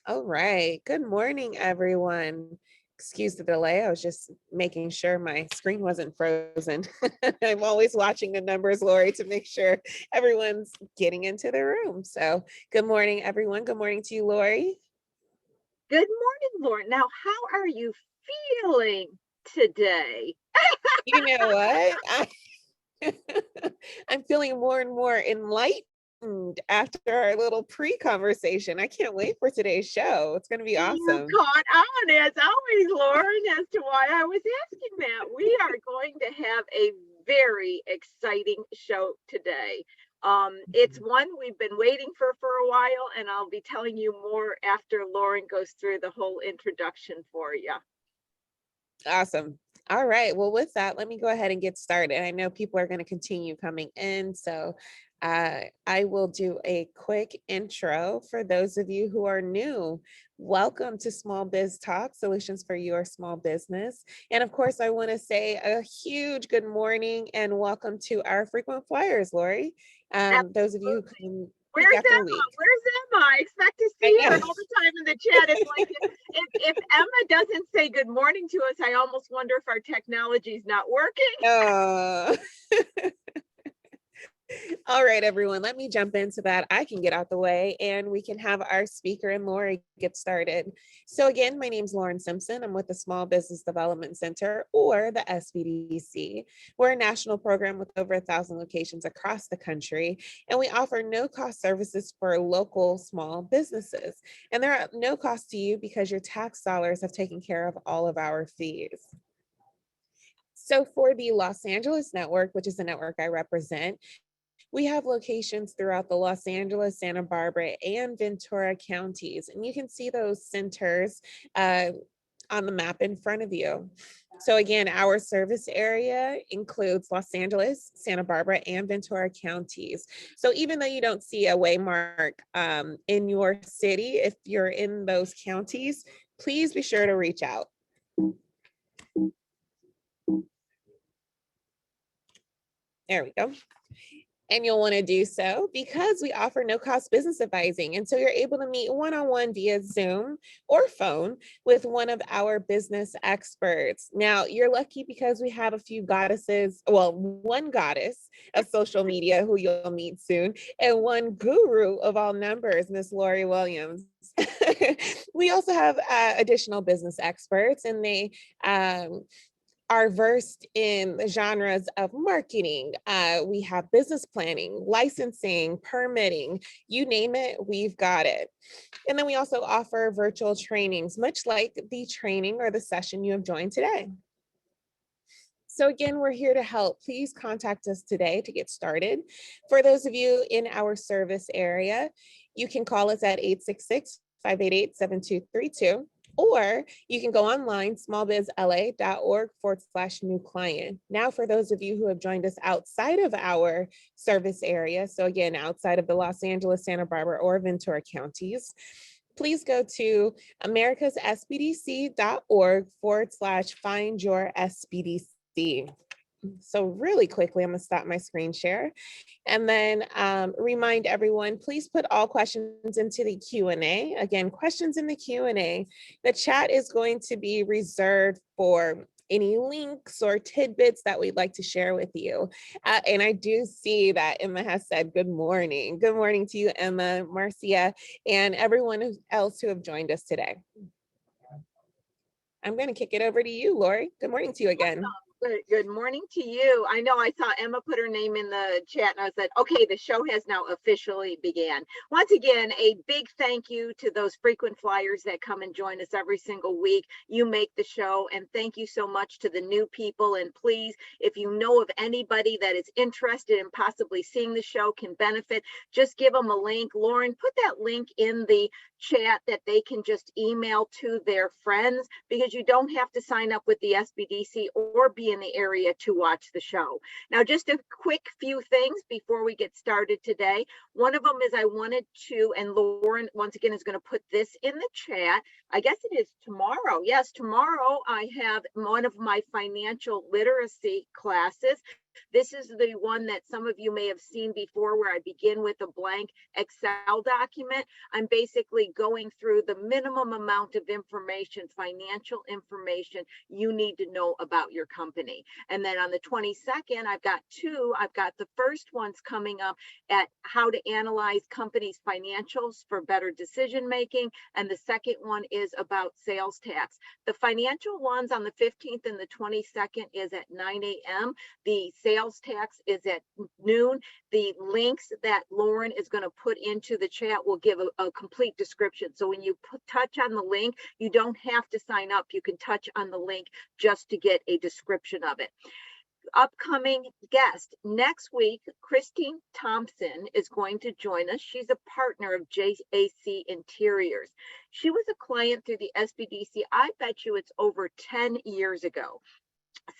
All right. Good morning, everyone. Excuse the delay. I was just making sure my screen wasn't frozen. I'm always watching the numbers, Lori, to make sure everyone's getting into the room. So, good morning, everyone. Good morning to you, Lori. Good morning, Lauren. Now, how are you feeling today? You know what? I'm feeling more and more enlightened after our little pre-conversation. I can't wait for today's show. It's going to be You awesome. caught on as always, Lauren, as to why I was asking that. We are going to have a very exciting show today. It's one we've been waiting for a while, and I'll be telling you more after Lauren goes through the whole introduction for you. Awesome. All right. Well, with that, let me go ahead and get started. I know people are going to continue coming in, so I will do a quick intro for those of you who are new. Welcome to Small Biz Talk, solutions for your small business. And of course, I want to say a huge good morning and welcome to our frequent flyers, Lori. Those of you who Absolutely. come week Where's after Emma? week. Where's Emma? I expect to I see her know. all the time in the chat. It's like if Emma doesn't say good morning to us, I almost wonder if our technology is not working. Uh, All right, everyone, let me jump into that. I can get out the way and we can have our speaker and Lori get started. So again, my name is Lauren Simpson. I'm with the Small Business Development Center, or the SBDC. We're a national program with over 1,000 locations across the country, and we offer no-cost services for local small businesses. And they're at no cost to you because your tax dollars have taken care of all of our fees. So for the Los Angeles network, which is the network I represent, we have locations throughout the Los Angeles, Santa Barbara, and Ventura counties. And you can see those centers on the map in front of you. So again, our service area includes Los Angeles, Santa Barbara, and Ventura counties. So even though you don't see a waymark in your city, if you're in those counties, please be sure to reach out. There we go. And you'll want to do so because we offer no cost business advising. And so you're able to meet one-on-one via Zoom or phone with one of our business experts. Now, you're lucky because we have a few goddesses, well, one goddess of social media who you'll meet soon, and one guru of all numbers, Miss Lori Williams. We also have additional business experts, and they are versed in the genres of marketing. We have business planning, licensing, permitting, you name it, we've got it. And then we also offer virtual trainings, much like the training or the session you have joined today. So again, we're here to help. Please contact us today to get started. For those of you in our service area, you can call us at 866-588-7232. Or you can go online, smallbizla.org/new client. Now, for those of you who have joined us outside of our service area, so again, outside of the Los Angeles, Santa Barbara, or Ventura counties, please go to americassbdc.org/find your SBDC. So really quickly, I'm gonna stop my screen share and then remind everyone, please put all questions into the Q&A. Again, questions in the Q&A. The chat is going to be reserved for any links or tidbits that we'd like to share with you. And I do see that Emma has said good morning. Good morning to you, Emma, Marcia, and everyone else who have joined us today. I'm going to kick it over to you, Lori. Good morning to you again. Good morning to you. I know I saw Emma put her name in the chat and I said, okay, the show has now officially began. Once again, a big thank you to those frequent flyers that come and join us every single week. You make the show, and thank you so much to the new people. And please, if you know of anybody that is interested in possibly seeing the show, can benefit, just give them a link. Lauren, put that link in the chat that they can just email to their friends, because you don't have to sign up with the SBDC or be in the area to watch the show. Now, just a quick few things before we get started today. One of them is I wanted to, and Lauren once again is going to put this in the chat. I guess it is tomorrow. Yes, tomorrow I have one of my financial literacy classes. This is the one that some of you may have seen before, where I begin with a blank Excel document. I'm basically going through the minimum amount of information, financial information you need to know about your company. And then on the 22nd, I've got two. I've got the first one's coming up at how to analyze companies' financials for better decision making. And the second one is about sales tax. The financial ones on the 15th and the 22nd is at 9 a.m. The sales tax is at noon. The links that Lauren is going to put into the chat will give a complete description. So when you touch on the link, you don't have to sign up. You can touch on the link just to get a description of it. Upcoming guest next week, Christine Thompson is going to join us. She's a partner of JAC Interiors. She was a client through the SBDC. I bet you it's over 10 years ago.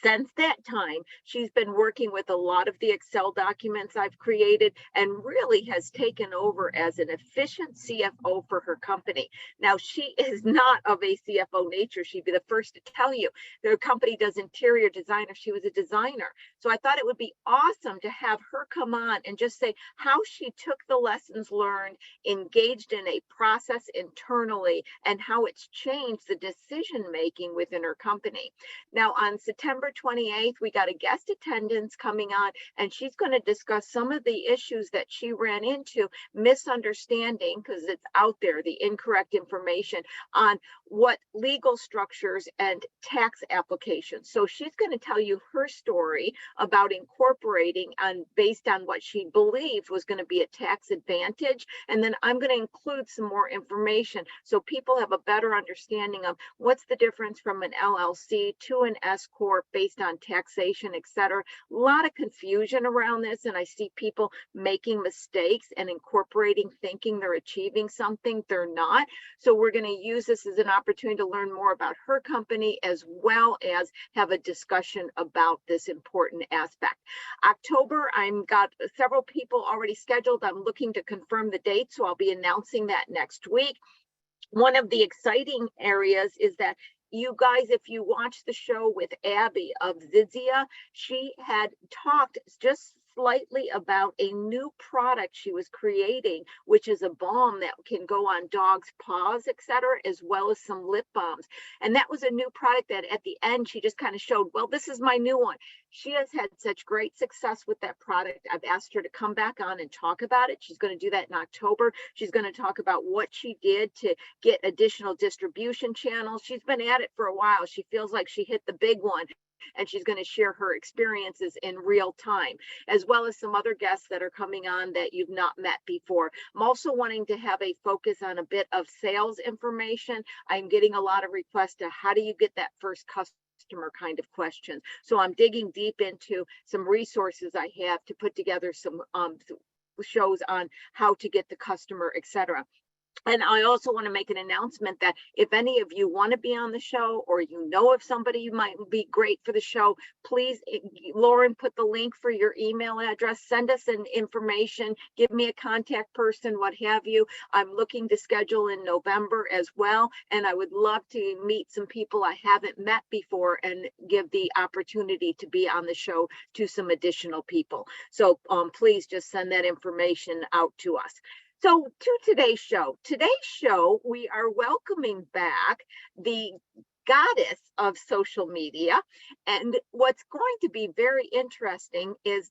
Since that time, she's been working with a lot of the Excel documents I've created and really has taken over as an efficient CFO for her company. Now, she is not of a CFO nature. She'd be the first to tell you. Their company does interior designer. She was a designer. So I thought it would be awesome to have her come on and just say how she took the lessons learned, engaged in a process internally, and how it's changed the decision making within her company. Now, on September 28th, we got a guest attendance coming on, and she's going to discuss some of the issues that she ran into, misunderstanding, because it's out there, the incorrect information on what legal structures and tax applications. So she's going to tell you her story about incorporating based on what she believed was going to be a tax advantage. And then I'm going to include some more information so people have a better understanding of what's the difference from an LLC to an S Corp based on taxation, etc. A lot of confusion around this, and I see people making mistakes and incorporating, thinking they're achieving something they're not. So we're going to use this as an opportunity to learn more about her company, as well as have a discussion about this important aspect. October, I've got several people already scheduled. I'm looking to confirm the date, so I'll be announcing that next week. One of the exciting areas is that you guys, if you watch the show with Abby of Zizia, she had talked just slightly about a new product she was creating, which is a balm that can go on dogs' paws, etc., as well as some lip balms. And that was a new product that at the end, she just kind of showed, well, this is my new one. She has had such great success with that product. I've asked her to come back on and talk about it. She's going to do that in October. She's going to talk about what she did to get additional distribution channels. She's been at it for a while. She feels like she hit the big one, and she's going to share her experiences in real time, as well as some other guests that are coming on that you've not met before. I'm also wanting to have a focus on a bit of sales information. I'm getting a lot of requests to how do you get that first customer kind of questions. So I'm digging deep into some resources I have to put together some shows on how to get the customer, etc. And I also want to make an announcement that if any of you want to be on the show, or you know of somebody who might be great for the show, please, Lauren, put the link for your email address, send us an information, give me a contact person, what have you. I'm looking to schedule in November as well, and I would love to meet some people I haven't met before and give the opportunity to be on the show to some additional people. So please just send that information out to us. So to today's show. Today's show, we are welcoming back the goddess of social media. And what's going to be very interesting is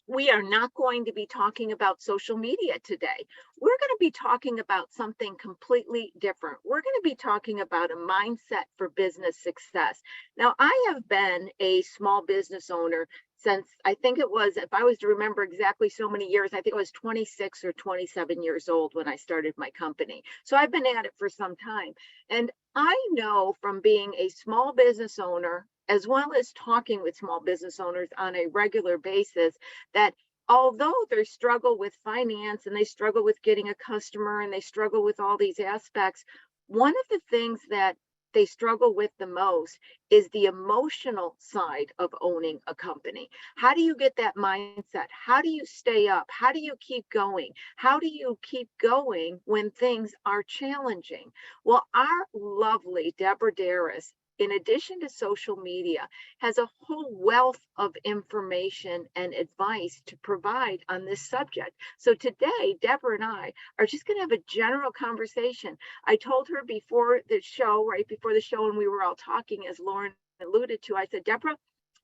we are not going to be talking about social media today. We're going to be talking about something completely different. We're going to be talking about a mindset for business success. Now, I have been a small business owner since, I think it was, if I was to remember exactly so many years, I think it was 26 or 27 years old when I started my company. So I've been at it for some time. And I know from being a small business owner, as well as talking with small business owners on a regular basis, that although they struggle with finance and they struggle with getting a customer and they struggle with all these aspects, one of the things that they struggle with the most is the emotional side of owning a company. How do you get that mindset? How do you stay up? How do you keep going? How do you keep going when things are challenging? Well, our lovely Deborah Deras in addition to social media, has a whole wealth of information and advice to provide on this subject. So today, Deborah and I are just going to have a general conversation. I told her before the show, right before the show, and we were all talking, as Lauren alluded to, I said, Deborah,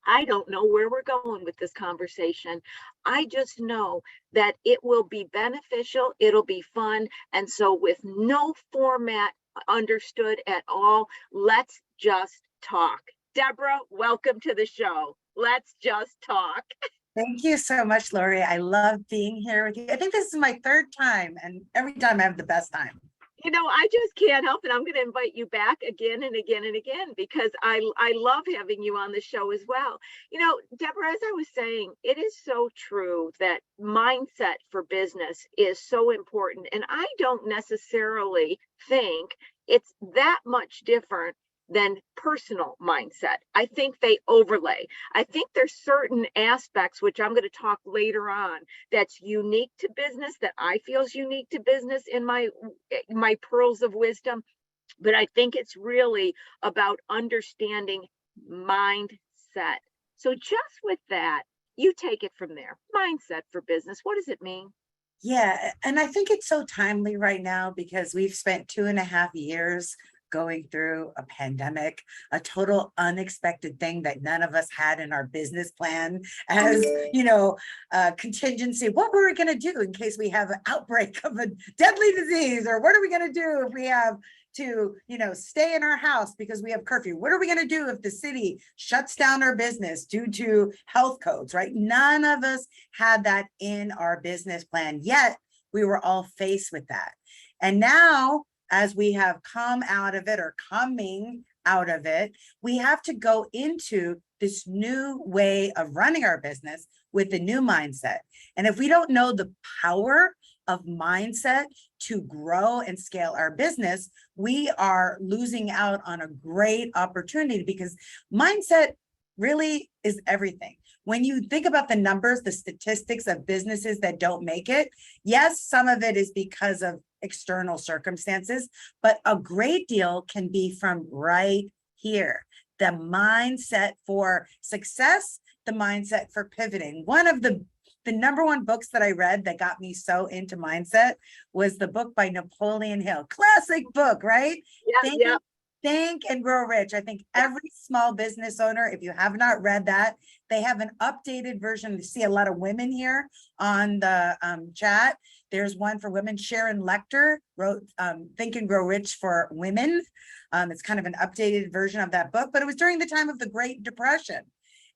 I don't know where we're going with this conversation. I just know that it will be beneficial, it'll be fun. And so, with no format understood at all, let's just talk. Deborah, welcome to the show. Let's just talk. Thank you so much, Lori. I love being here with you. I think this is my third time, and every time I have the best time. You know, I just can't help it. I'm going to invite you back again and again and again, because I love having you on the show as well. You know, Deborah, as I was saying, it is so true that mindset for business is so important. And I don't necessarily think it's that much different than personal mindset. I think they overlay. I think there's certain aspects, which I'm going to talk later on, that's unique to business, that I feel is unique to business in my pearls of wisdom. But I think it's really about understanding mindset. So just with that, you take it from there. Mindset for business. What does it mean? Yeah, and I think it's so timely right now because we've spent 2.5 years going through a pandemic, a total unexpected thing that none of us had in our business plan as, contingency. What were we going to do in case we have an outbreak of a deadly disease? Or what are we going to do if we have to, stay in our house because we have curfew? What are we going to do if the city shuts down our business due to health codes, right? None of us had that in our business plan, yet we were all faced with that. And now, as we have come out of it or coming out of it, we have to go into this new way of running our business with a new mindset. And if we don't know the power of mindset to grow and scale our business, we are losing out on a great opportunity, because mindset really is everything. When you think about the numbers, the statistics of businesses that don't make it, yes, some of it is because of external circumstances, but a great deal can be from right here. The mindset for success, the mindset for pivoting. One of the number one books that I read that got me so into mindset was the book by Napoleon Hill. Classic book, right? Yeah. Think and Grow Rich. I think every small business owner, if you have not read that, they have an updated version. You see a lot of women here on the chat. There's one for women. Sharon Lecter wrote Think and Grow Rich for Women. It's kind of an updated version of that book, but it was during the time of the Great Depression.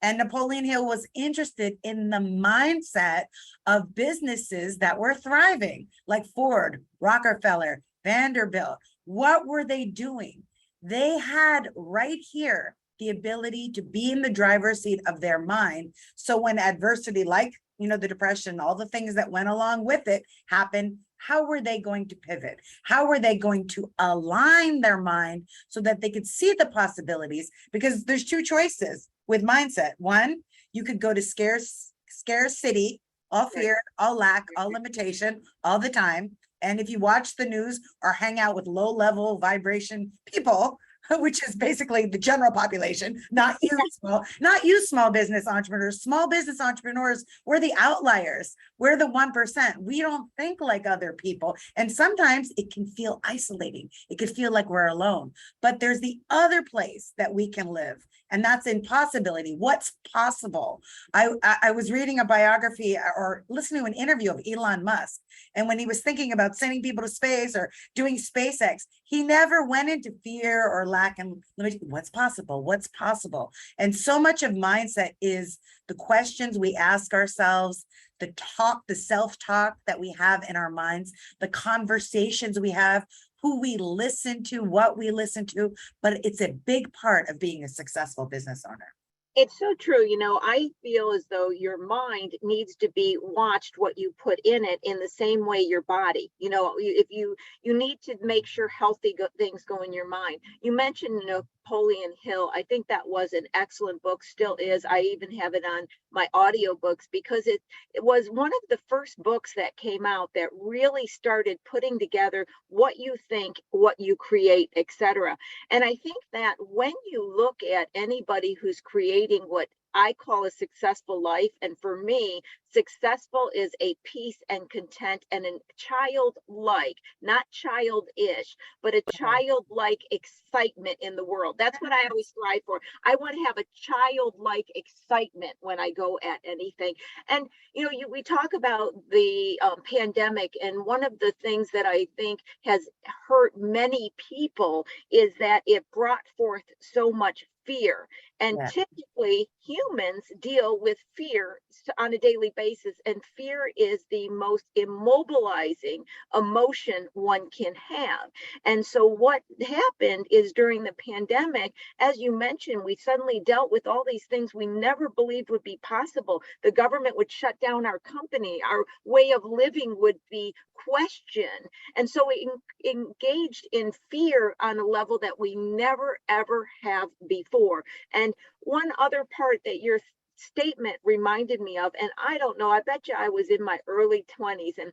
And Napoleon Hill was interested in the mindset of businesses that were thriving, like Ford, Rockefeller, Vanderbilt. What were they doing? They had right here the ability to be in the driver's seat of their mind. So when adversity, like, the Depression, all the things that went along with it happened, how were they going to pivot? How were they going to align their mind so that they could see the possibilities? Because there's two choices with mindset. One, you could go to scarcity, all fear, all lack, all limitation, all the time. And if you watch the news or hang out with low level vibration people, which is basically the general population, not you small business entrepreneurs. Small business entrepreneurs, we're the outliers. We're the 1%. We don't think like other people. And sometimes it can feel isolating. It can feel like we're alone. But there's the other place that we can live. And that's in possibility. What's possible? I was reading a biography or listening to an interview of Elon Musk. And when he was thinking about sending people to space or doing SpaceX, he never went into fear or lack and limitation. What's possible? What's possible? And so much of mindset is the questions we ask ourselves, the self-talk that we have in our minds, the conversations we have, who we listen to, what we listen to, but it's a big part of being a successful business owner. It's so true. I feel as though your mind needs to be watched, what you put in it, in the same way your body. If you need to make sure healthy things go in your mind. You mentioned Napoleon Hill. I think that was an excellent book, still is. I even have it on my audiobooks because it was one of the first books that came out that really started putting together what you think, what you create, etc. And I think that when you look at anybody who's creating what I call a successful life, and for me, successful is a peace and content and a childlike, not childish, but a childlike excitement in the world. That's what I always strive for. I want to have a childlike excitement when I go at anything. And we talk about the pandemic, and one of the things that I think has hurt many people is that it brought forth so much fear. And Yeah. typically humans deal with fear on a daily basis, and fear is the most immobilizing emotion one can have. And so what happened is during the pandemic, as you mentioned, we suddenly dealt with all these things we never believed would be possible. The government would shut down our company, our way of living would be questioned. And so we engaged in fear on a level that we never ever have before. And one other part that your statement reminded me of, and I don't know, I bet you I was in my early 20s, and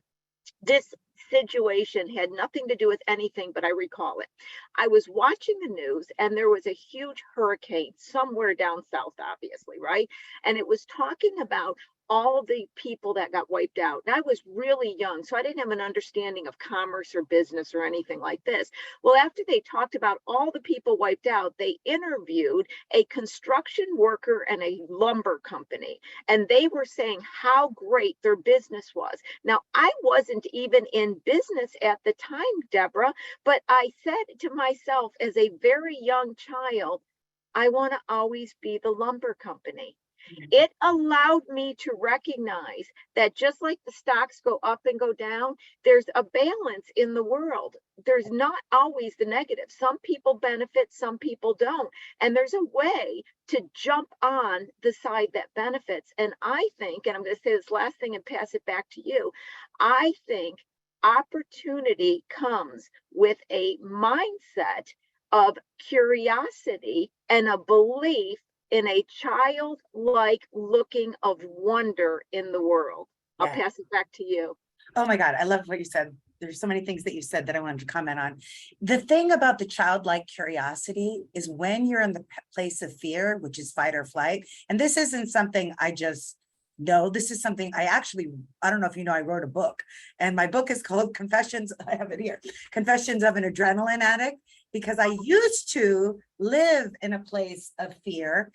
this situation had nothing to do with anything, but I recall it. I was watching the news, and there was a huge hurricane somewhere down south, obviously, right? And it was talking about all the people that got wiped out. And I was really young, so I didn't have an understanding of commerce or business or anything like this. Well, after they talked about all the people wiped out, they interviewed a construction worker and a lumber company, and they were saying how great their business was. Now, I wasn't even in business at the time, Deborah, but I said to myself as a very young child, I want to always be the lumber company. It allowed me to recognize that just like the stocks go up and go down, there's a balance in the world. There's not always the negative. Some people benefit, some people don't. And there's a way to jump on the side that benefits. And I think, and I'm going to say this last thing and pass it back to you, I think opportunity comes with a mindset of curiosity and a belief in a childlike looking of wonder in the world. I'll pass it back to you. Oh my God, I love what you said. There's so many things that you said that I wanted to comment on. The thing about the childlike curiosity is when you're in the place of fear, which is fight or flight, and this isn't something I just know, this is something I don't know if you know, I wrote a book, and my book is called Confessions, I have it here, Confessions of an Adrenaline Addict, because I used to live in a place of fear.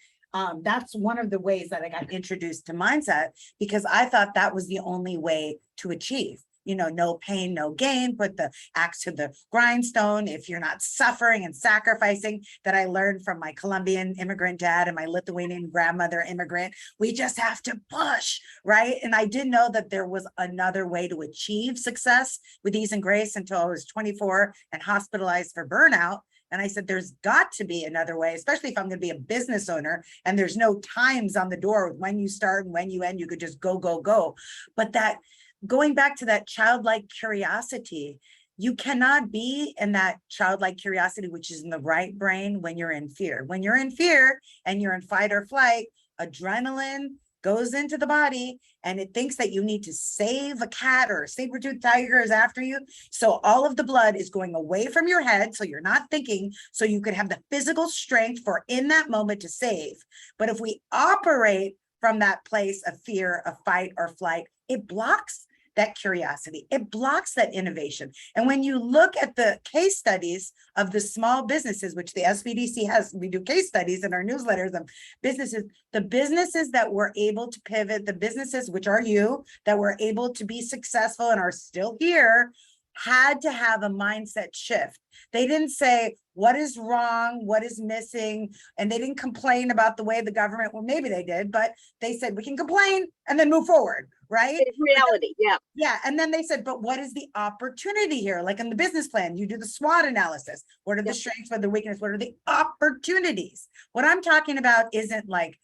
That's one of the ways that I got introduced to mindset, because I thought that was the only way to achieve. No pain, no gain, put the axe to the grindstone. If you're not suffering and sacrificing, that I learned from my Colombian immigrant dad and my Lithuanian grandmother immigrant, we just have to push, right? And I didn't know that there was another way to achieve success with ease and grace until I was 24 and hospitalized for burnout. And I said, there's got to be another way, especially if I'm going to be a business owner and there's no times on the door with when you start and when you end, you could just go, go, go. But that going back to that childlike curiosity, you cannot be in that childlike curiosity, which is in the right brain, when you're in fear. When you're in fear and you're in fight or flight, adrenaline goes into the body and it thinks that you need to save a cat or a saber-toothed tiger is after you. So all of the blood is going away from your head. So you're not thinking, so you could have the physical strength for in that moment to save. But if we operate from that place of fear, of fight or flight, it blocks that curiosity. It blocks that innovation. And when you look at the case studies of the small businesses, which the SBDC has, we do case studies in our newsletters of businesses, the businesses that were able to pivot, the businesses, which are you, that were able to be successful and are still here, had to have a mindset shift. They didn't say, what is wrong? What is missing? And they didn't complain about the way the government, well, maybe they did, but they said, we can complain and then move forward, right? It's reality, yeah. Yeah, and then they said, but what is the opportunity here? Like in the business plan, you do the SWOT analysis. What are the strengths, what are the weaknesses, what are the opportunities? What I'm talking about isn't like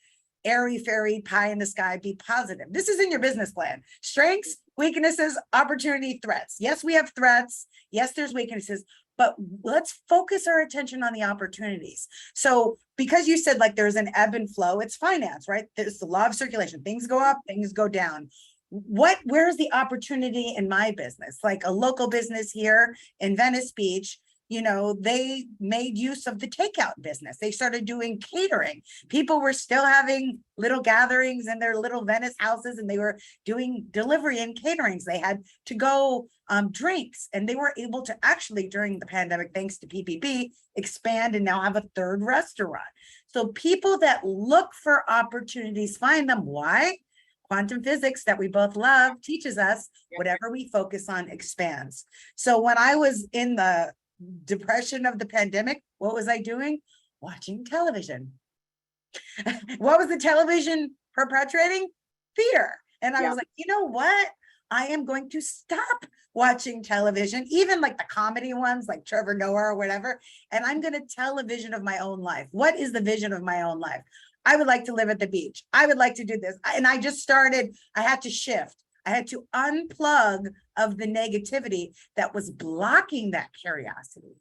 airy fairy pie in the sky, be positive. This is in your business plan. Strengths, weaknesses, opportunity, threats. Yes, we have threats. Yes, there's weaknesses, but let's focus our attention on the opportunities. So because you said like there's an ebb and flow, it's finance, right? There's the law of circulation. Things go up, things go down. Where's the opportunity in my business? Like a local business here in Venice Beach, you know, they made use of the takeout business. They started doing catering. People were still having little gatherings in their little Venice houses, and they were doing delivery and caterings. They had to go drinks, and they were able to actually, during the pandemic, thanks to PPP, expand and now have a third restaurant. So people that look for opportunities find them. Why? Quantum physics that we both love teaches us whatever we focus on expands. So when I was in the depression of the pandemic, what was I doing? Watching television. What was the television perpetuating? Fear. And I was like, you know what? I am going to stop watching television, even like the comedy ones like Trevor Noah or whatever. And I'm going to tell a vision of my own life. What is the vision of my own life? I would like to live at the beach. I would like to do this. And I just started, I had to shift. I had to unplug of the negativity that was blocking that curiosity,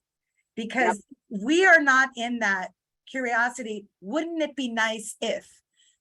because we are not in that curiosity. Wouldn't it be nice if?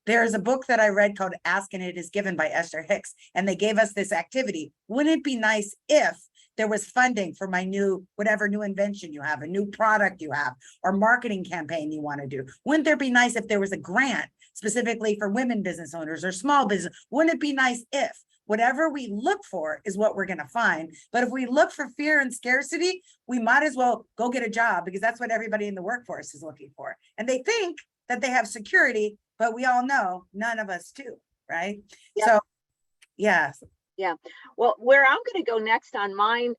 There's a book that I read called Ask and It Is Given by Esther Hicks, and they gave us this activity. Wouldn't it be nice if there was funding for my whatever new invention you have, a new product you have, or marketing campaign you want to do? Wouldn't there be nice if there was a grant specifically for women business owners or small business? Wouldn't it be nice if? Whatever we look for is what we're going to find. But if we look for fear and scarcity, we might as well go get a job, because that's what everybody in the workforce is looking for. And they think that they have security, but we all know none of us do, right? So, yes. Yeah. Well, where I'm going to go next on my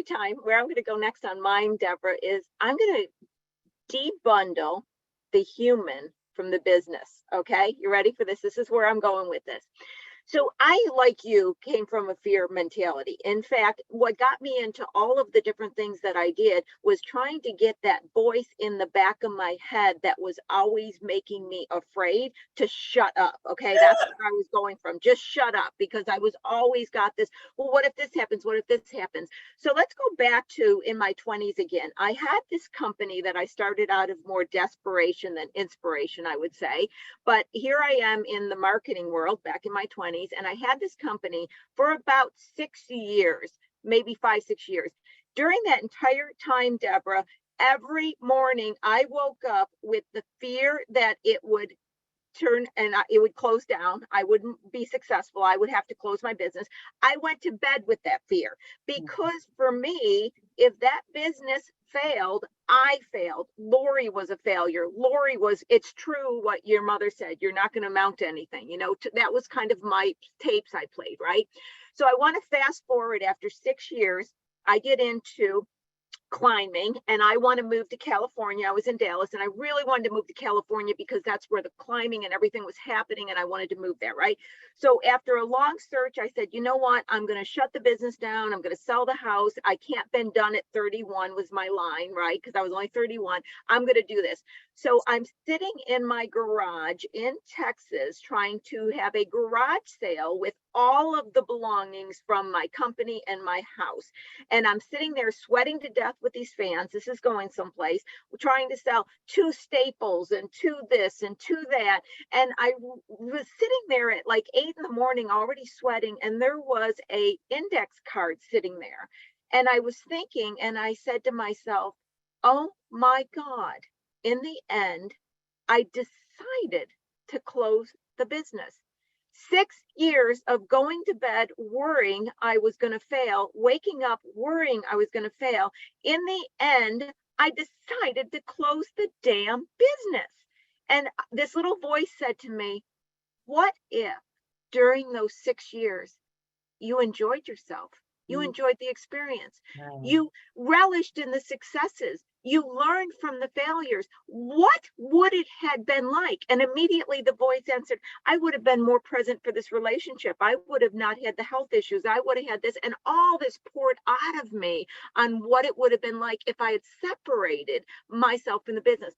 time, where I'm going to go next on mine, Deborah, is I'm going to debundle the human from the business. Okay. You ready for this? This is where I'm going with this. So I, like you, came from a fear mentality. In fact, what got me into all of the different things that I did was trying to get that voice in the back of my head that was always making me afraid to shut up. Okay, that's where I was going from. Just shut up, because I was always got this, well, what if this happens? What if this happens? So let's go back to in my 20s again. I had this company that I started out of more desperation than inspiration, I would say. But here I am in the marketing world back in my 20s. And I had this company for about 6 years, maybe 5-6 years. During that entire time, Deborah, every morning I woke up with the fear that it would turn and it would close down. I wouldn't be successful. I would have to close my business. I went to bed with that fear, because for me, if that business failed, I failed. Lori was a failure. Lori was, it's true what your mother said, you're not going to amount to anything. You know, that was kind of my tapes I played, right? So I want to fast forward. After 6 years, I get into climbing and I want to move to California. I was in Dallas and I really wanted to move to California because that's where the climbing and everything was happening, and I wanted to move there, right? So after a long search, I said, you know what? I'm going to shut the business down. I'm going to sell the house. I can't been done at 31 was my line, right? Because I was only 31. I'm going to do this. So I'm sitting in my garage in Texas trying to have a garage sale with all of the belongings from my company and my house. And I'm sitting there sweating to death with these fans. This is going someplace. We're trying to sell 2 staples and 2 this and 2 that. And I was sitting there at like 8 in the morning, already sweating. And there was a index card sitting there. And I was thinking, and I said to myself, oh my God, in the end, I decided to close the business. 6 years of going to bed worrying I was going to fail, waking up worrying I was going to fail. In the end, I decided to close the damn business. And this little voice said to me, what if during those 6 years you enjoyed yourself? You enjoyed the experience. You relished in the successes. You learned from the failures. What would it have been like? And immediately the voice answered, I would have been more present for this relationship. I would have not had the health issues. I would have had this. And all this poured out of me on what it would have been like if I had separated myself from the business.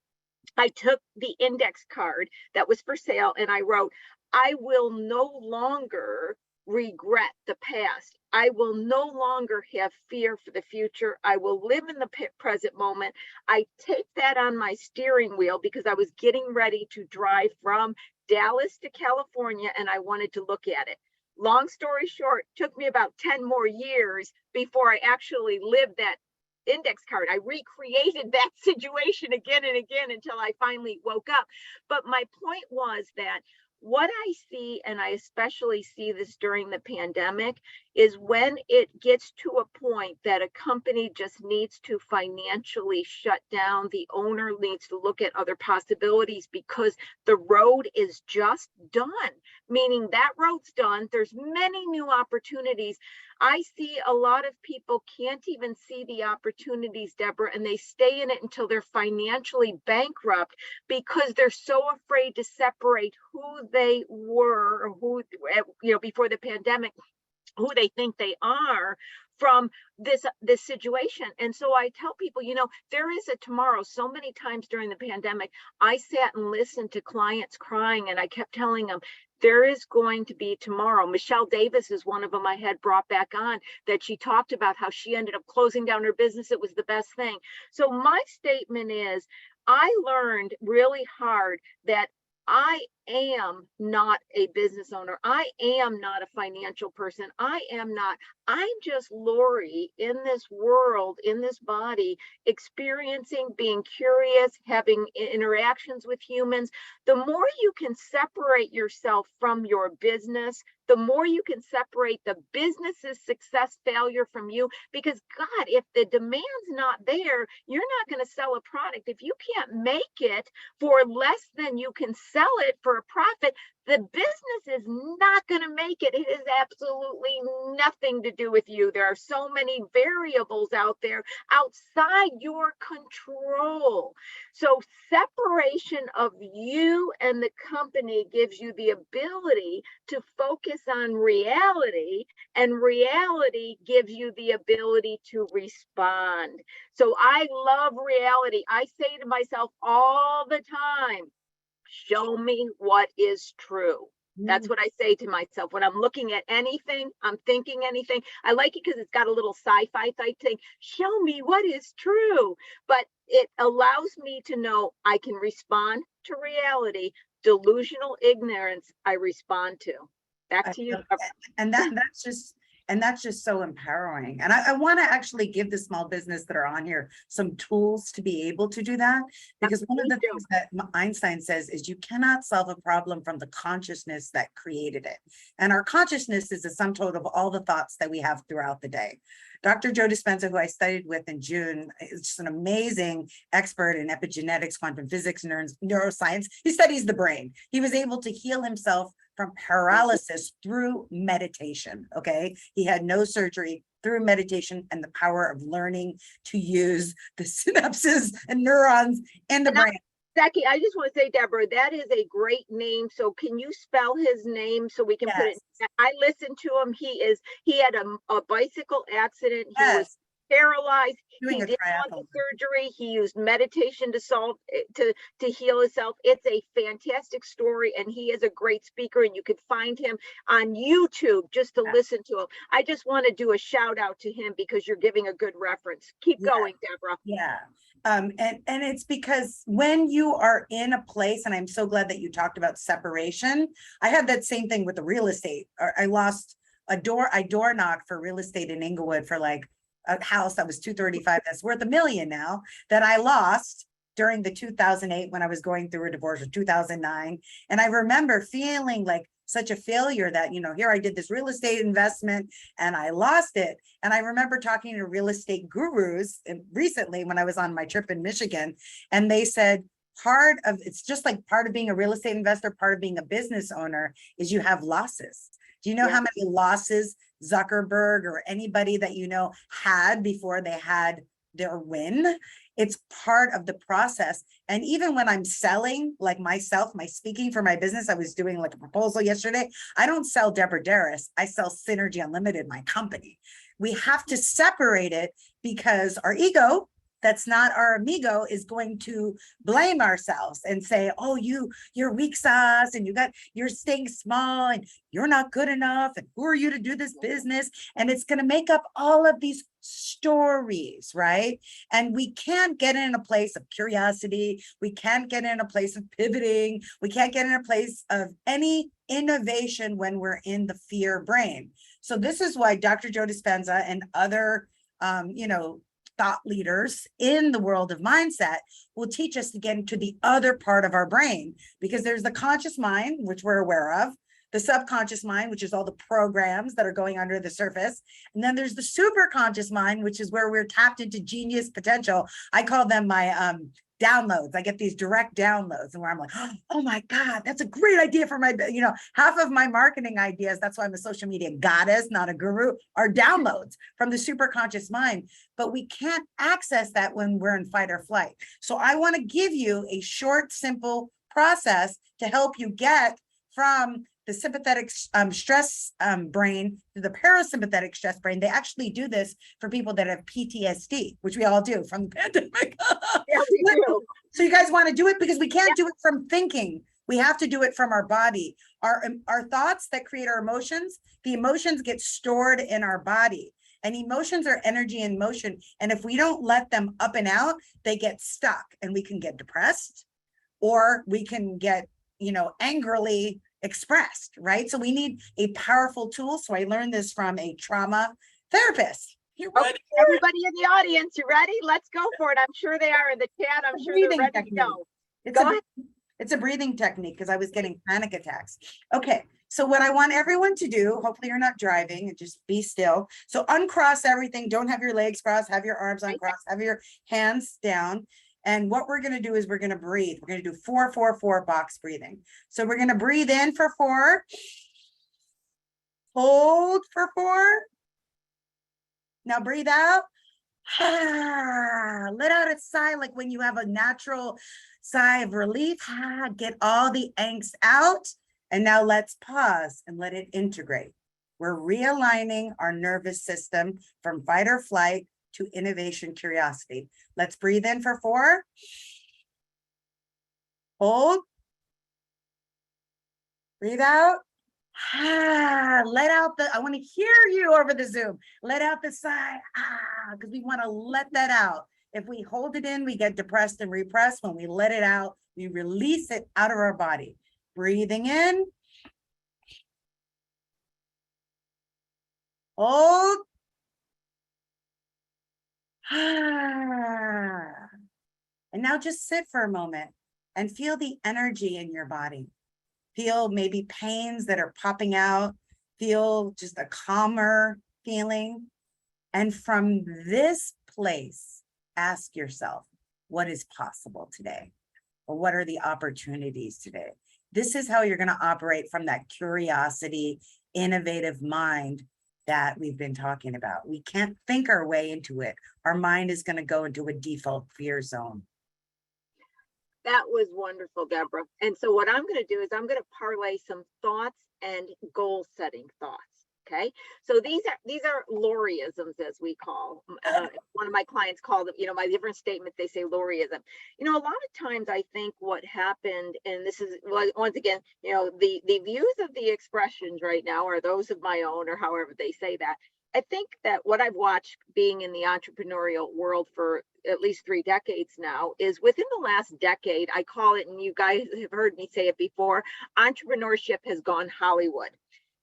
I took the index card that was for sale and I wrote, I will no longer regret the past. I will no longer have fear for the future. I will live in the present moment. I take that on my steering wheel because I was getting ready to drive from Dallas to California and I wanted to look at it. Long story short, took me about 10 more years before I actually lived that index card. I recreated that situation again and again until I finally woke up. But my point was that what I see, and I especially see this during the pandemic, is when it gets to a point that a company just needs to financially shut down, the owner needs to look at other possibilities because the road is just done, meaning that road's done. There's many new opportunities. I see a lot of people can't even see the opportunities, Deborah, and they stay in it until they're financially bankrupt because they're so afraid to separate who they were, or who, before the pandemic, who they think they are from this situation. And so I tell people, there is a tomorrow. So many times during the pandemic, I sat and listened to clients crying and I kept telling them, there is going to be tomorrow. Michelle Davis is one of them I had brought back on, that she talked about how she ended up closing down her business. It was the best thing. So my statement is, I learned really hard that I am not a business owner. I am not a financial person. I'm just Lori in this world, in this body, experiencing, being curious, having interactions with humans. The more you can separate yourself from your business, the more you can separate the business's success, failure from you. Because God, if the demand's not there, you're not going to sell a product. If you can't make it for less than you can sell it for a profit, the business is not going to make it. It has absolutely nothing to do with you. There are so many variables out there outside your control. So separation of you and the company gives you the ability to focus on reality, and reality gives you the ability to respond. So I love reality. I say to myself all the time, show me what is true. That's what I say to myself when I'm looking at anything, I'm thinking anything. I like it because it's got a little sci-fi type thing. Show me what is true. But it allows me to know I can respond to reality. Delusional ignorance, I respond to. Back to you. And that's just so empowering. And I want to actually give the small business that are on here some tools to be able to do that. Because one of the things that Einstein says is you cannot solve a problem from the consciousness that created it. And our consciousness is the sum total of all the thoughts that we have throughout the day. Dr. Joe Dispenza, who I studied with in June, is just an amazing expert in epigenetics, quantum physics, neuroscience. He studies the brain. He was able to heal himself from paralysis through meditation, okay? He had no surgery, through meditation and the power of learning to use the synapses and neurons in the brain. Becky, I just want to say, Deborah, that is a great name. So can you spell his name so we can put it? I listened to him. He had a bicycle accident. He was paralyzed. He didn't want the surgery. He used meditation to heal himself. It's a fantastic story, and he is a great speaker, and you could find him on YouTube just to listen to him. I just want to do a shout out to him because you're giving a good reference. Keep going, Deborah. Yeah. And it's because when you are in a place, and I'm so glad that you talked about separation. I had that same thing with the real estate. I lost I door knocked for real estate in Inglewood for like a house that was 235 that's worth $1 million now, that I lost during the 2008 when I was going through a divorce, or 2009. And I remember feeling like such a failure that, here I did this real estate investment and I lost it. And I remember talking to real estate gurus recently when I was on my trip in Michigan, and they said, it's just like part of being a real estate investor, part of being a business owner is you have losses. Do you know how many losses Zuckerberg or anybody that had before they had their win? It's part of the process. And even when I'm selling, like my speaking for my business, I was doing like a proposal yesterday. I don't sell Deborah Deras. I sell Synergy Unlimited, my company. We have to separate it because our ego that's not our amigo is going to blame ourselves and say, oh, you're weak sauce and you're staying small and you're not good enough. And who are you to do this business? And it's going to make up all of these stories, right? And we can't get in a place of curiosity. We can't get in a place of pivoting. We can't get in a place of any innovation when we're in the fear brain. So this is why Dr. Joe Dispenza and other, thought leaders in the world of mindset will teach us to get into the other part of our brain, because there's the conscious mind, which we're aware of, the subconscious mind, which is all the programs that are going under the surface. And then there's the super conscious mind, which is where we're tapped into genius potential. I call them my downloads. I get these direct downloads and where I'm like, oh my God, that's a great idea for my, half of my marketing ideas. That's why I'm a social media goddess, not a guru, are downloads from the super conscious mind. But we can't access that when we're in fight or flight. So I want to give you a short, simple process to help you get from the sympathetic stress brain to the parasympathetic stress brain. They actually do this for people that have PTSD, which we all do from the pandemic. Yeah, we do. So you guys want to do it? Because we can't do it from thinking. We have to do it from our body. Our thoughts that create our emotions, the emotions get stored in our body. And emotions are energy in motion. And if we don't let them up and out, they get stuck and we can get depressed, or we can get, angrily expressed, right? So we need a powerful tool. So I learned this from a trauma therapist. You ready? Okay, everybody in the audience, you ready? Let's go for it. I'm sure they are in the chat. I'm sure they're ready to go. It's a breathing technique because I was getting panic attacks. Okay, so what I want everyone to do, hopefully you're not driving, and just be still. So uncross everything. Don't have your legs crossed, have your arms uncrossed, have your hands down. And what we're going to do is we're going to breathe. We're going to do 4-4-4 box breathing. So we're going to breathe in for 4, hold for 4. Now breathe out. Let out a sigh like when you have a natural sigh of relief. Get all the angst out. And now let's pause and let it integrate. We're realigning our nervous system from fight or flight to innovation, curiosity. Let's breathe in for 4. Hold. Breathe out. Let out I want to hear you over the Zoom. Let out the sigh, because we want to let that out. If we hold it in, we get depressed and repressed. When we let it out, we release it out of our body. Breathing in. Hold. And now just sit for a moment and feel the energy in your body. Feel maybe pains that are popping out. Feel just a calmer feeling. And from this place, ask yourself, what is possible today? Or what are the opportunities today? This is how you're going to operate from that curiosity, innovative mind that we've been talking about. We can't think our way into it. Our mind is going to go into a default fear zone. That was wonderful, Deborah. And so what I'm going to do is I'm going to parlay some thoughts and goal setting thoughts. Okay, so these are Loriisms, as we call. One of my clients called them, my different statements, they say Loriism. A lot of times I think what happened, and this is, once again, the views of the expressions right now are those of my own, or however they say that. I think that what I've watched being in the entrepreneurial world for at least 3 decades now is within the last decade, I call it, and you guys have heard me say it before, entrepreneurship has gone Hollywood.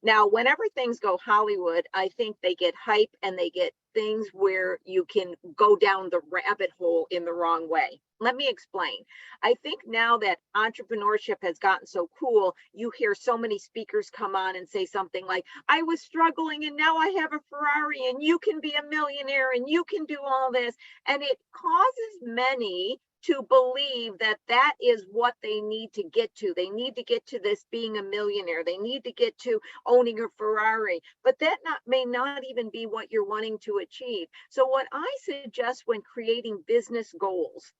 Now, whenever things go Hollywood, I think they get hype and they get things where you can go down the rabbit hole in the wrong way. Let me explain. I think now that entrepreneurship has gotten so cool, you hear so many speakers come on and say something like, I was struggling and now I have a Ferrari and you can be a millionaire and you can do all this. And it causes many to believe that that is what they need to get to. They need to get to this being a millionaire. They need to get to owning a Ferrari, but that may not even be what you're wanting to achieve. So what I suggest when creating business goals,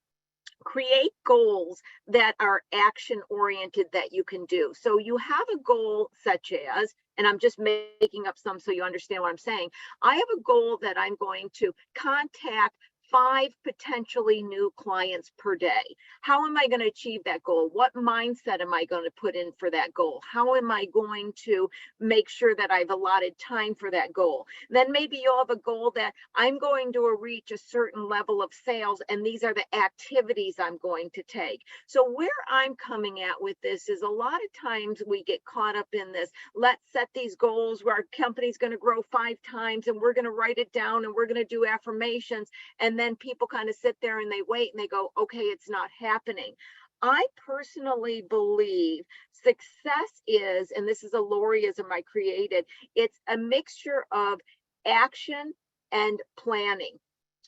create goals that are action oriented that you can do. So you have a goal such as, and I'm just making up some so you understand what I'm saying. I have a goal that I'm going to contact 5 potentially new clients per day. How am I going to achieve that goal? What mindset am I going to put in for that goal? How am I going to make sure that I've allotted time for that goal? Then maybe you'll have a goal that I'm going to reach a certain level of sales, and these are the activities I'm going to take. So where I'm coming at with this is a lot of times we get caught up in this. Let's set these goals where our company's going to grow 5 times, and we're going to write it down, and we're going to do affirmations. And then people kind of sit there and they wait and they go, okay, it's not happening. I personally believe success is, and this is a Loriism I created, it's a mixture of action and planning.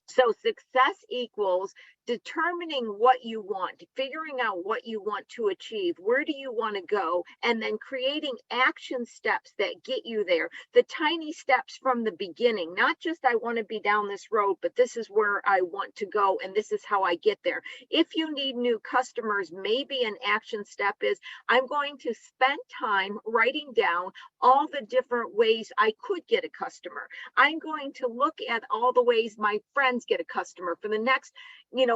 So success equals determining what you want, figuring out what you want to achieve, where do you want to go, and then creating action steps that get you there. The tiny steps from the beginning, not just I want to be down this road, but this is where I want to go, and this is how I get there. If you need new customers, maybe an action step is I'm going to spend time writing down all the different ways I could get a customer. I'm going to look at all the ways my friends get a customer. For the next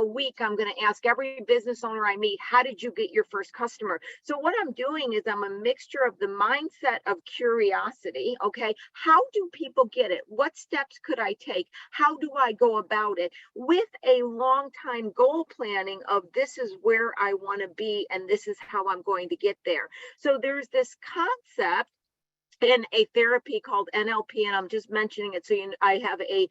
week, I'm going to ask every business owner I meet, how did you get your first customer? So what I'm doing is I'm a mixture of the mindset of curiosity. Okay, how do people get it? What steps could I take? How do I go about it? With a long time goal planning of this is where I want to be and this is how I'm going to get there. So there's this concept in a therapy called NLP, and I'm just mentioning it so I have a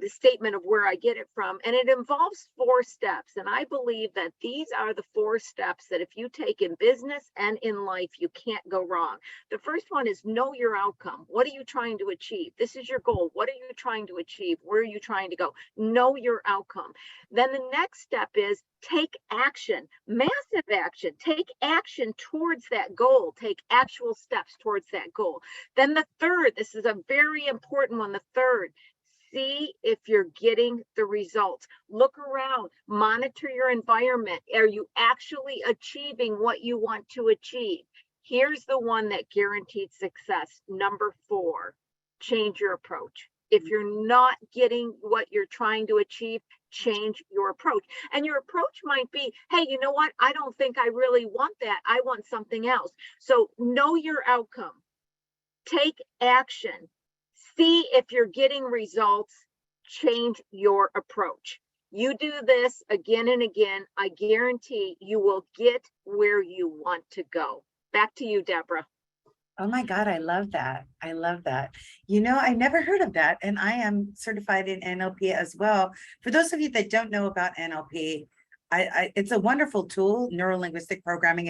statement of where I get it from, and it involves 4 steps. And I believe that these are the 4 steps that if you take in business and in life, you can't go wrong. The first one is know your outcome. What are you trying to achieve? This is your goal. What are you trying to achieve? Where are you trying to go? Know your outcome. Then the next step is take action, massive action. Take action towards that goal. Take actual steps towards that goal. Then the third, this is a very important one, the third, see if you're getting the results. Look around, monitor your environment. Are you actually achieving what you want to achieve? Here's the one that guaranteed success. Number 4, change your approach. If you're not getting what you're trying to achieve, change your approach. And your approach might be, hey, you know what? I don't think I really want that. I want something else. So know your outcome. Take action. See if you're getting results. Change your approach. You do this again and again, I guarantee you will get where you want to go. Back to you, Deborah. Oh my God, I love that. I love that. I never heard of that. And I am certified in NLP as well. For those of you that don't know about NLP, it's a wonderful tool, neuro-linguistic programming.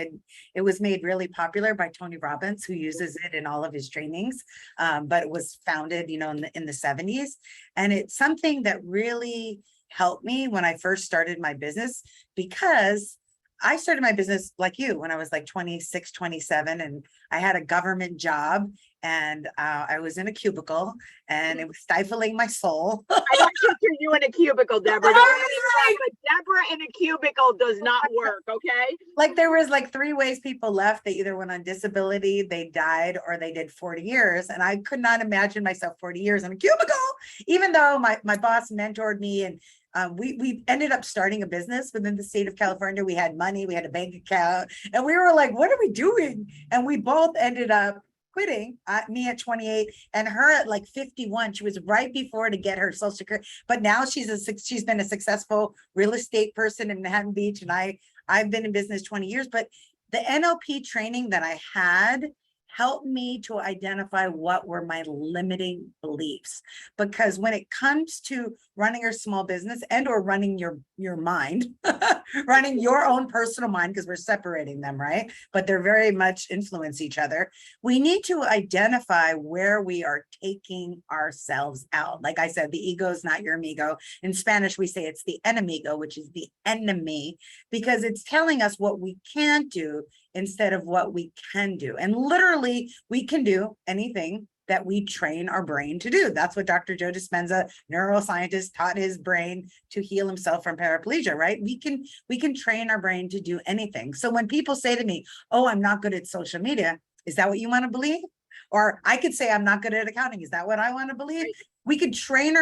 It was made really popular by Tony Robbins, who uses it in all of his trainings. But it was founded, in the 70s. And it's something that really helped me when I first started my business, because I started my business like you when I was like 26, 27, and I had a government job, and I was in a cubicle, and it was stifling my soul. I don't picture you in a cubicle, Deborah. But Deborah in a cubicle does not work, okay? Like there was like 3 ways people left. They either went on disability, they died, or they did 40 years. And I could not imagine myself 40 years in a cubicle, even though my boss mentored me, and we ended up starting a business within the state of California. We had money, we had a bank account, and we were like, what are we doing? And we both ended up quitting, me at 28 and her at like 51. She was right before to get her Social Security, but now she's been a successful real estate person in Manhattan Beach, and I've been in business 20 years. But the NLP training that I had helped me to identify what were my limiting beliefs. Because when it comes to running your small business and or running your mind, running your own personal mind, because we're separating them, right? But they're very much influence each other. We need to identify where we are taking ourselves out. Like I said, the ego is not your amigo. In Spanish, we say it's the enemigo, which is the enemy, because it's telling us what we can't do instead of what we can do. And literally, we can do anything that we train our brain to do. That's what Dr. Joe Dispenza, neuroscientist, taught his brain to heal himself from paraplegia, right? We can train our brain to do anything. So when people say to me, oh, I'm not good at social media, is that what you want to believe? Or I could say I'm not good at accounting. Is that what I want to believe? We could train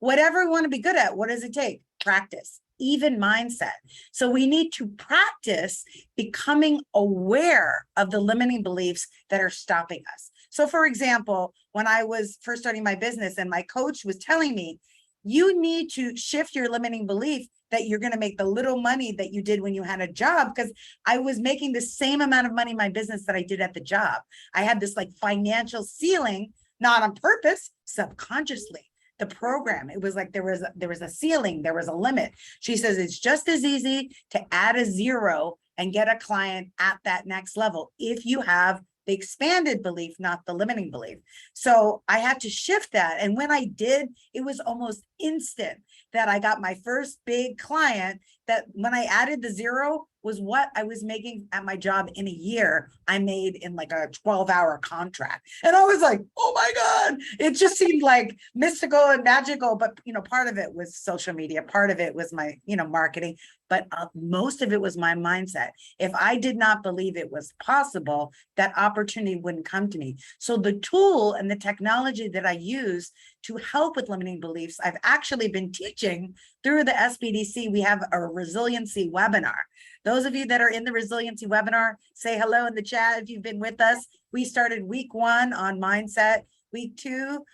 Whatever we want to be good at, what does it take? Practice, even mindset. So we need to practice becoming aware of the limiting beliefs that are stopping us. So for example, when I was first starting my business and my coach was telling me, you need to shift your limiting belief that you're going to make the little money that you did when you had a job, because I was making the same amount of money in my business that I did at the job. I had this like financial ceiling, not on purpose, subconsciously. The program, it was like there was a ceiling, there was a limit. She says it's just as easy to add a zero and get a client at that next level if you have the expanded belief, not the limiting belief. So I had to shift that. And when I did, it was almost instant that I got my first big client that when I added the zero was what I was making at my job in a year. I made in like a 12-hour contract. And I was like, oh my God, it just seemed like mystical and magical. But, part of it was social media. Part of it was my, marketing, but most of it was my mindset. If I did not believe it was possible, that opportunity wouldn't come to me. So the tool and the technology that I use to help with limiting beliefs, I've actually been teaching through the SBDC. We have a resiliency webinar. Those of you that are in the resiliency webinar, say hello in the chat if you've been with us. We started week 1 on mindset, week 2,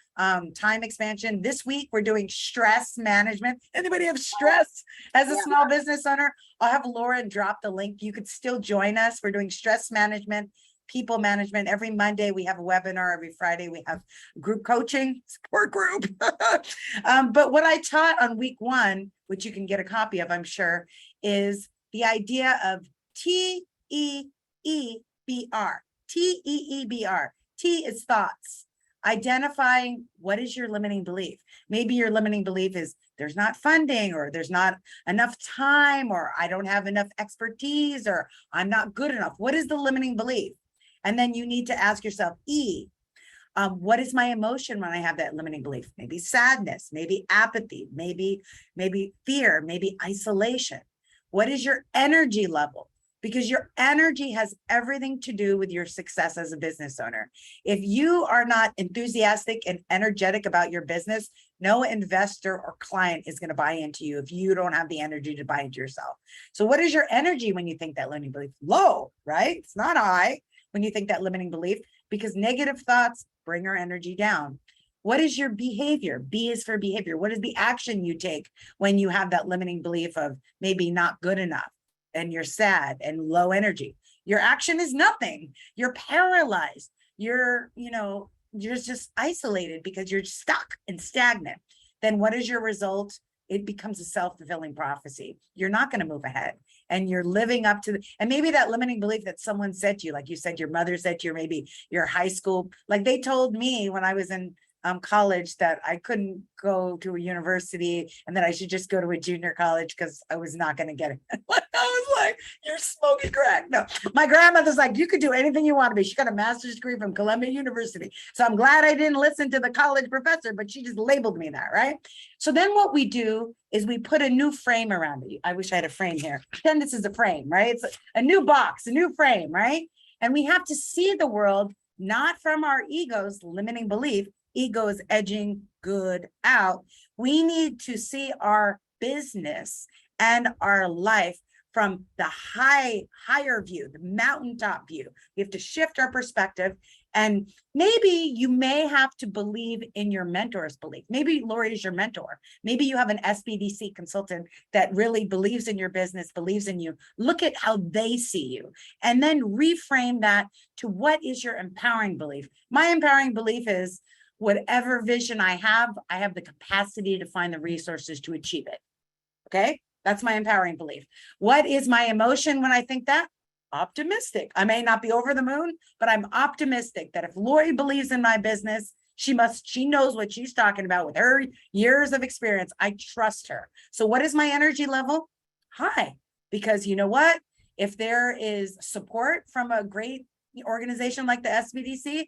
time expansion. This week, we're doing stress management. Anybody have stress as a small business owner? I'll have Lauren drop the link. You could still join us. We're doing stress management, people management. Every Monday, we have a webinar. Every Friday, we have group coaching, support group. But what I taught on week 1, which you can get a copy of, I'm sure, is the idea of TEEBR. TEEBR. T is thoughts. Identifying what is your limiting belief. Maybe your limiting belief is there's not funding, or there's not enough time, or I don't have enough expertise, or I'm not good enough. What is the limiting belief? And then you need to ask yourself, what is my emotion when I have that limiting belief? Maybe sadness, maybe apathy, maybe fear, maybe isolation. What is your energy level? Because your energy has everything to do with your success as a business owner. If you are not enthusiastic and energetic about your business, no investor or client is going to buy into you if you don't have the energy to buy into yourself. So what is your energy when you think that limiting belief? Low, right? It's not high when you think that limiting belief, because negative thoughts bring our energy down. What is your behavior? B is for behavior. What is the action you take when you have that limiting belief of maybe not good enough and you're sad and low energy? Your action is nothing. You're paralyzed. You're just isolated because you're stuck and stagnant. Then what is your result? It becomes a self-fulfilling prophecy. You're not going to move ahead, and you're living up to and maybe that limiting belief that someone said to you, like you said, your mother said to you, maybe your high school, like they told me when I was in college that I couldn't go to a university and that I should just go to a junior college because I was not going to get it. I was like, you're smoking crack. No, my grandmother's like, you could do anything you want to be. She got a master's degree from Columbia University. So I'm glad I didn't listen to the college professor, but she just labeled me that, right? So then what we do is we put a new frame around it. I wish I had a frame here. Pretend this is a frame, right? It's a new box, a new frame, right? And we have to see the world not from our ego's limiting belief. Ego is edging good out. We need to see our business and our life from the higher view, the mountaintop view. We have to shift our perspective. And maybe you may have to believe in your mentor's belief. Maybe Lori is your mentor. Maybe you have an SBDC consultant that really believes in your business, believes in you. Look at how they see you. And then reframe that to what is your empowering belief? My empowering belief is whatever vision I have the capacity to find the resources to achieve it. Okay, that's my empowering belief. What is my emotion when I think that? Optimistic. I may not be over the moon, but I'm optimistic that if Lori believes in my business, she knows what she's talking about with her years of experience. I trust her. So what is my energy level? High. Because you know what? If there is support from a great organization like the SBDC,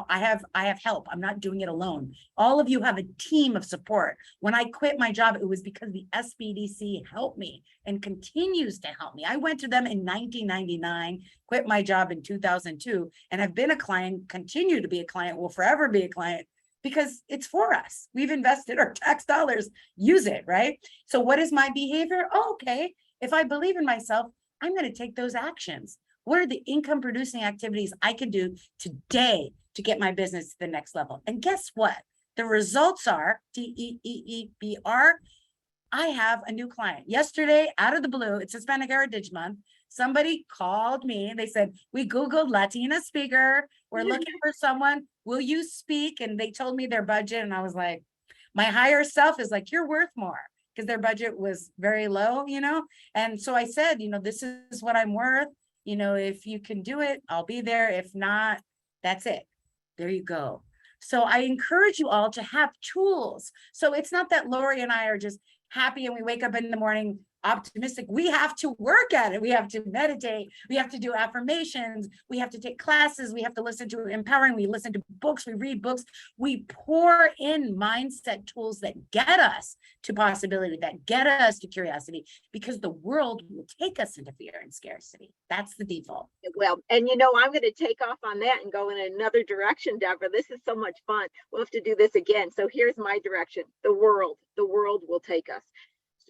I have help. I'm not doing it alone. All of you have a team of support. When I quit my job, it was because the SBDC helped me and continues to help me. I went to them in 1999, quit my job in 2002, and I've been a client, continue to be a client, will forever be a client because it's for us. We've invested our tax dollars, use it, right? So what is my behavior? Oh, okay. If I believe in myself, I'm going to take those actions. What are the income producing activities I can do today to get my business to the next level? And guess what? The results are DEEEBR. I have a new client yesterday out of the blue. It's Hispanic Heritage Month. Somebody called me. They said, we Googled Latina speaker. We're looking for someone. Will you speak? And they told me their budget. And I was like, my higher self is like, you're worth more, because their budget was very low, And so I said, this is what I'm worth. If you can do it, I'll be there. If not, that's it. There you go. So I encourage you all to have tools. So it's not that Lori and I are just happy and we wake up in the morning optimistic. We have to work at it. We have to meditate. We have to do affirmations. We have to take classes. We have to listen to empowering. We listen to books. We read books. We pour in mindset tools that get us to possibility, that get us to curiosity, because the world will take us into fear and scarcity. That's the default. Well, and I'm going to take off on that and go in another direction, Deborah. This is so much fun. We'll have to do this again. So here's my direction. The world will take us.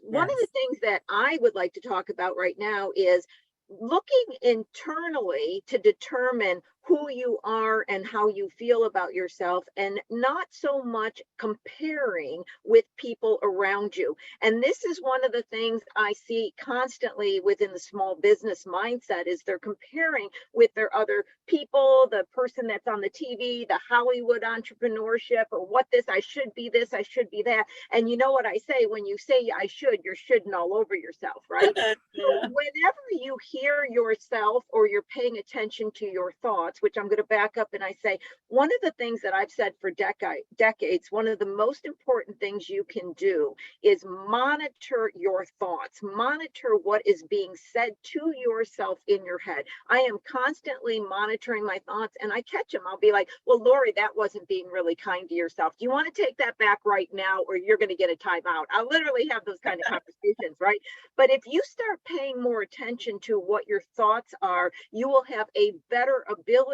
One of the things that I would like to talk about right now is looking internally to determine who you are and how you feel about yourself, and not so much comparing with people around you. And this is one of the things I see constantly within the small business mindset, is they're comparing with their other people, the person that's on the TV, the Hollywood entrepreneurship, or what I should be this, I should be that. And you know what I say, when you say I should, you're shoulding all over yourself, right? So whenever you hear yourself or you're paying attention to your thoughts, which I'm going to back up and I say, one of the things that I've said for decades, one of the most important things you can do is monitor your thoughts, monitor what is being said to yourself in your head. I am constantly monitoring my thoughts, and I catch them. I'll be like, well, Lori, that wasn't being really kind to yourself. Do you want to take that back right now, or you're going to get a timeout? I'll literally have those kind of conversations, right? But if you start paying more attention to what your thoughts are, you will have a better ability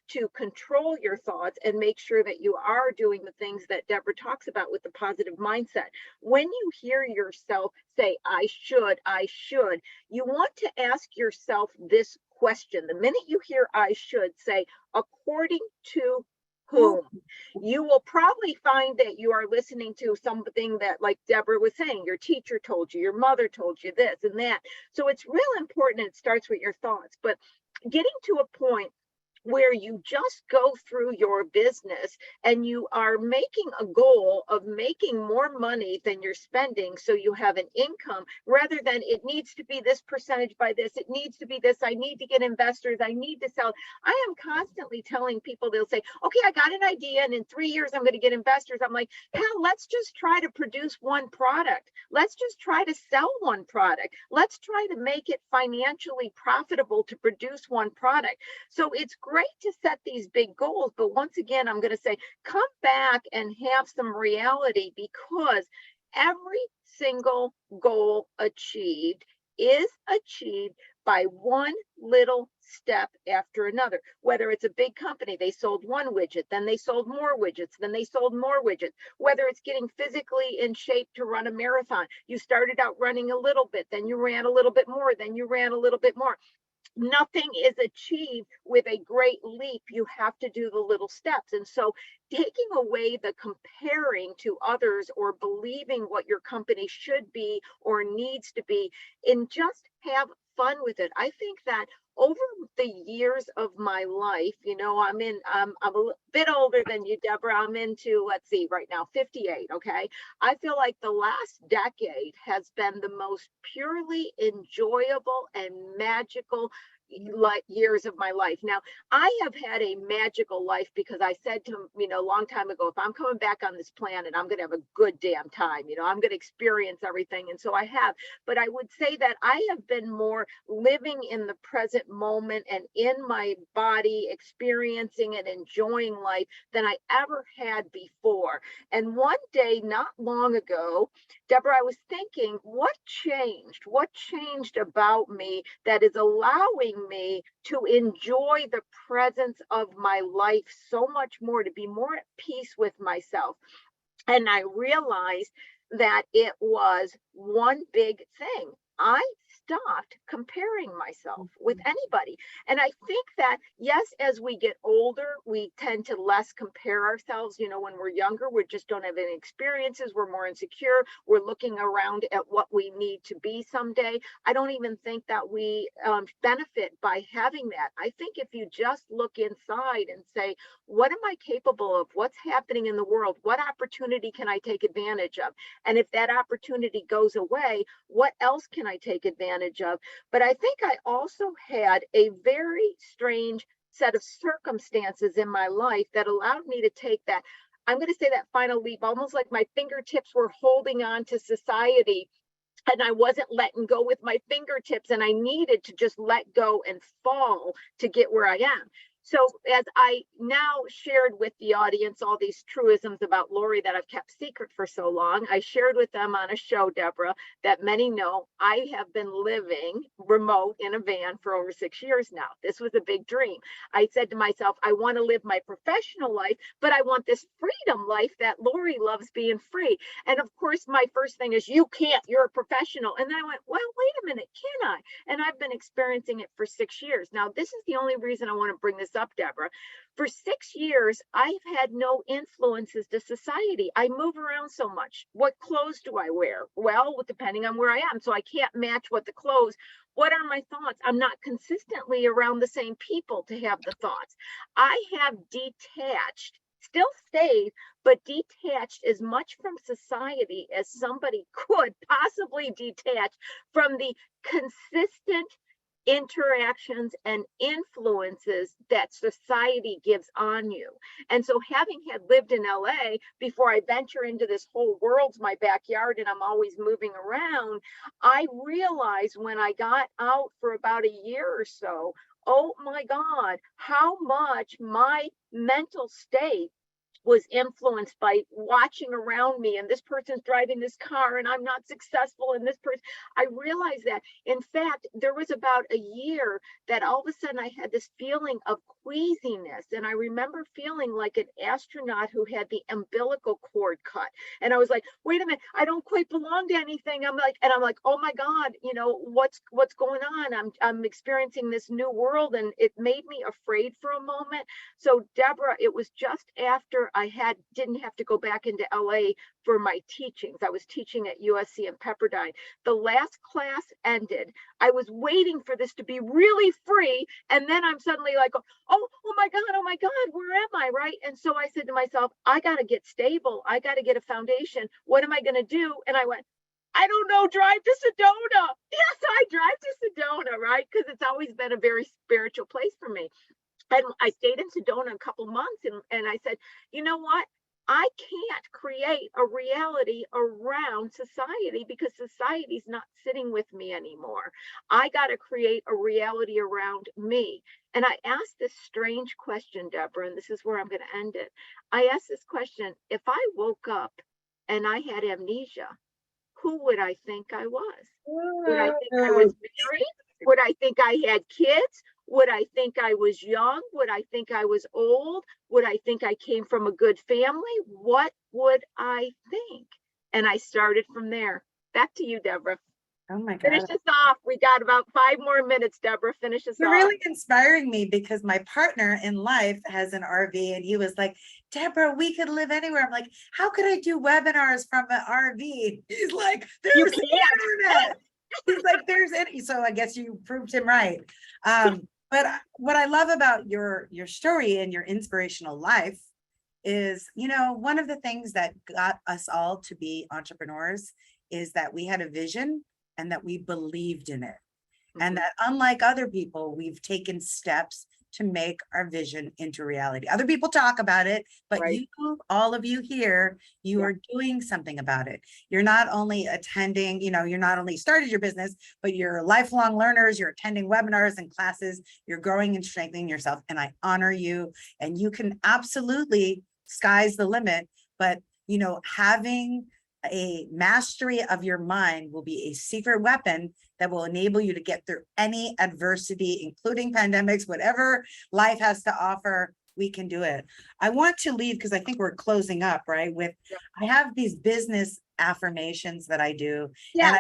to control your thoughts and make sure that you are doing the things that Deborah talks about with the positive mindset. When you hear yourself say, I should, you want to ask yourself this question. The minute you hear I should, say, according to whom? You will probably find that you are listening to something that, like Deborah was saying, your teacher told you, your mother told you this and that. So it's real important. It starts with your thoughts, but getting to a point where you just go through your business and you are making a goal of making more money than you're spending, so you have an income, rather than it needs to be this percentage by this, it needs to be this, I need to get investors, I need to sell. I am constantly telling people, they'll say, okay, I got an idea and in 3 years I'm going to get investors. I'm like, hell, let's just try to produce one product. Let's just try to sell one product. Let's try to make it financially profitable to produce one product. So it's great to set these big goals, but once again, I'm going to say, come back and have some reality, because every single goal achieved is achieved by one little step after another. Whether it's a big company, they sold one widget, then they sold more widgets, then they sold more widgets. Whether it's getting physically in shape to run a marathon, you started out running a little bit, then you ran a little bit more, then you ran a little bit more. Nothing is achieved with a great leap. You have to do the little steps. And so taking away the comparing to others or believing what your company should be or needs to be, and just have fun with it. I think that over the years of my life, I'm a bit older than you, Deborah. I'm into, let's see, right now, 58. Okay. I feel like the last decade has been the most purely enjoyable and magical years of my life. Now, I have had a magical life because I said to a long time ago, if I'm coming back on this planet, I'm going to have a good damn time. I'm going to experience everything. And so I have. But I would say that I have been more living in the present moment and in my body, experiencing and enjoying life than I ever had before. And one day, not long ago, Deborah, I was thinking, what changed? What changed about me that is allowing helping me to enjoy the presence of my life so much more, to be more at peace with myself. And I realized that it was one big thing. I stopped comparing myself with anybody. And I think that, yes, as we get older, we tend to less compare ourselves. You know, when we're younger, we just don't have any experiences. We're more insecure. We're looking around at what we need to be someday. I don't even think that we benefit by having that. I think if you just look inside and say, what am I capable of? What's happening in the world? What opportunity can I take advantage of? And if that opportunity goes away, what else can I take advantage of? But I think I also had a very strange set of circumstances in my life that allowed me to take that, I'm going to say, that final leap, almost like my fingertips were holding on to society and I wasn't letting go with my fingertips, and I needed to just let go and fall to get where I am. So as I now shared with the audience all these truisms about Lori that I've kept secret for so long, I shared with them on a show, Deborah, that many know I have been living remote in a van for over 6 years now. This was a big dream. I said to myself, I want to live my professional life, but I want this freedom life that Lori loves, being free. And of course, my first thing is, you can't, you're a professional. And then I went, well, wait a minute, can I? And I've been experiencing it for 6 years. Now, this is the only reason I want to bring this up, Deborah. For 6 years, I've had no influences to society. I move around so much. What clothes do I wear? Well, depending on where I am. So I can't match what the clothes. What are my thoughts? I'm not consistently around the same people to have the thoughts. I have detached, still stayed, but detached as much from society as somebody could possibly detach from the consistent interactions and influences that society gives on you. And so, having had lived in LA before I venture into this whole world's my backyard and I'm always moving around, I realized when I got out for about a year or so, oh my God, how much my mental state was influenced by watching around me, and this person's driving this car and I'm not successful, and this person, I realized that, in fact, there was about a year that all of a sudden I had this feeling of queasiness, and I remember feeling like an astronaut who had the umbilical cord cut, and I was like, wait a minute, I don't quite belong to anything. I'm like, oh my God, you know, what's going on? I'm experiencing this new world, and it made me afraid for a moment. So Deborah, it was just after I didn't have to go back into LA for my teachings. I was teaching at USC and Pepperdine. The last class ended. I was waiting for this to be really free. And then I'm suddenly like, oh my God, where am I? Right. And so I said to myself, I got to get stable. I got to get a foundation. What am I going to do? And I went, I don't know, drive to Sedona. Yes, I drive to Sedona, right? Because it's always been a very spiritual place for me. And I stayed in Sedona a couple months, and I said, you know what? I can't create a reality around society because society's not sitting with me anymore. I got to create a reality around me. And I asked this strange question, Deborah, and this is where I'm going to end it. I asked this question: if I woke up and I had amnesia, who would I think I was? Would I think I was married? Would I think I had kids? Would I think I was young? Would I think I was old? Would I think I came from a good family? What would I think? And I started from there. Back to you, Deborah. Oh my God. Finish us off. We got about 5 more minutes, Deborah. Finish us You're off. really inspiring me because my partner in life has an RV, and he was like, Deborah, we could live anywhere. I'm like, how could I do webinars from an RV? He's like, there's the internet. He's like, there's any. So I guess you proved him right. But what I love about your story and your inspirational life is, you know, one of the things that got us all to be entrepreneurs is that we had a vision and that we believed in it. And that unlike other people, we've taken steps to make our vision into reality. Other people talk about it, but Right. You, all of you here, you are doing something about it. You're not only attending, you know, you're not only started your business, but you're lifelong learners, you're attending webinars and classes, you're growing and strengthening yourself. And I honor you. And you can absolutely, sky's the limit, but you know, having a mastery of your mind will be a secret weapon that will enable you to get through any adversity, including pandemics, whatever life has to offer, we can do it. I want to leave because I think we're closing up, right? I have these business affirmations that I do. Yeah, And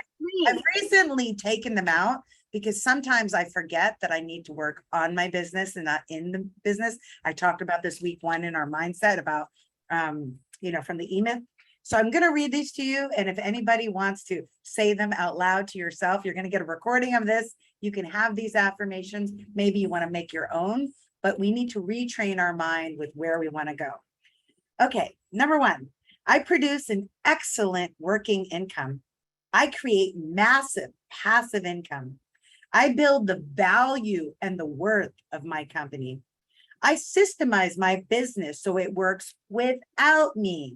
I've please. recently taken them out because sometimes I forget that I need to work on my business and not in the business. I talked about this week 1 in our mindset about, from the email. So I'm going to read these to you. And if anybody wants to say them out loud to yourself, you're going to get a recording of this. You can have these affirmations. Maybe you want to make your own, but we need to retrain our mind with where we want to go. Okay. Number 1, I produce an excellent working income. I create massive passive income. I build the value and the worth of my company. I systemize my business so it works without me.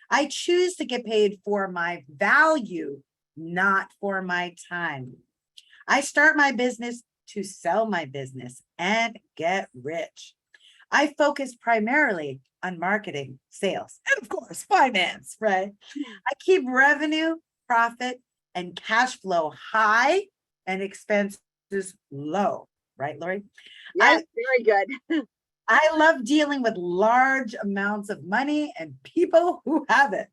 I choose to get paid for my value, not for my time. I start my business to sell my business and get rich. I focus primarily on marketing, sales, and of course, finance, right? I keep revenue, profit, and cash flow high and expenses low, right, Lori? Yes, very good. I love dealing with large amounts of money and people who have it.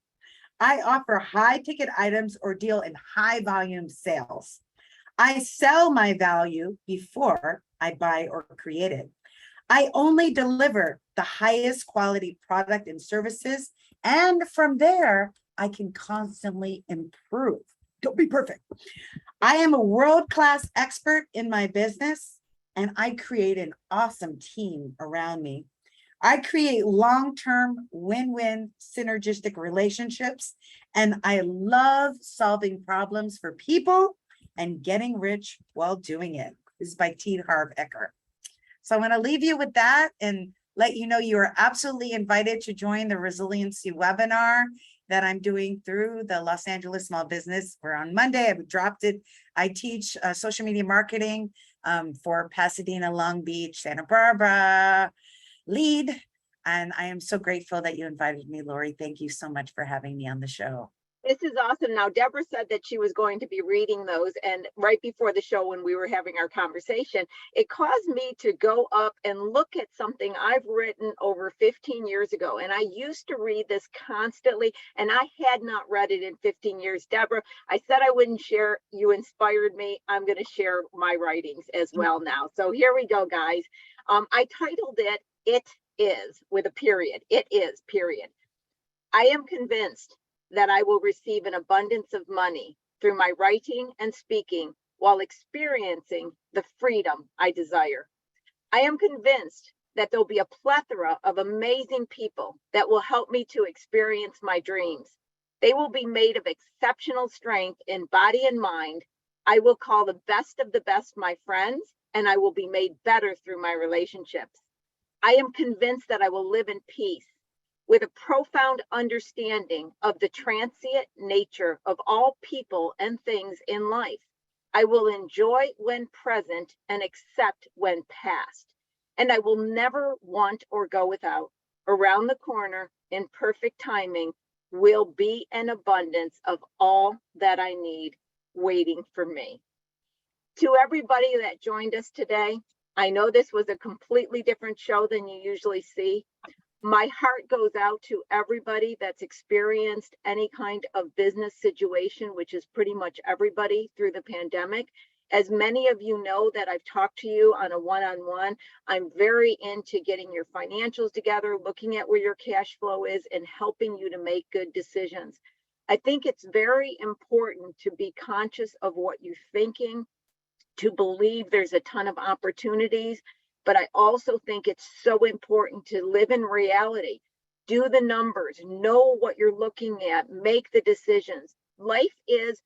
I offer high ticket items or deal in high volume sales. I sell my value before I buy or create it. I only deliver the highest quality product and services. And from there, I can constantly improve. Don't be perfect. I am a world-class expert in my business, and I create an awesome team around me. I create long-term win-win synergistic relationships, and I love solving problems for people and getting rich while doing it. This is by T. Harv Eker. So I'm going to leave you with that and let you know you are absolutely invited to join the resiliency webinar that I'm doing through the Los Angeles Small Business. We're on Monday. I've dropped it. I teach social media marketing for Pasadena, Long Beach, Santa Barbara, lead. And I am so grateful that you invited me, Lori. Thank you so much for having me on the show. This is awesome. Now, Deborah said that she was going to be reading those. And right before the show, when we were having our conversation, it caused me to go up and look at something I've written over 15 years ago. And I used to read this constantly, and I had not read it in 15 years. Deborah, I said I wouldn't share. You inspired me. I'm going to share my writings as well now. So here we go, guys. I titled it, It Is, with a period. It is, period. I am convinced that I will receive an abundance of money through my writing and speaking while experiencing the freedom I desire. I am convinced that there'll be a plethora of amazing people that will help me to experience my dreams. They will be made of exceptional strength in body and mind. I will call the best of the best my friends, and I will be made better through my relationships. I am convinced that I will live in peace, with a profound understanding of the transient nature of all people and things in life. I will enjoy when present and accept when past. And I will never want or go without. Around the corner, in perfect timing, will be an abundance of all that I need waiting for me. To everybody that joined us today, I know this was a completely different show than you usually see. My heart goes out to everybody that's experienced any kind of business situation, which is pretty much everybody through the pandemic. As many of you know that I've talked to you on a one-on-one, I'm very into getting your financials together, looking at where your cash flow is, and helping you to make good decisions. I think it's very important to be conscious of what you're thinking, to believe there's a ton of opportunities. But I also think it's so important to live in reality. Do the numbers, know what you're looking at, make the decisions. Life is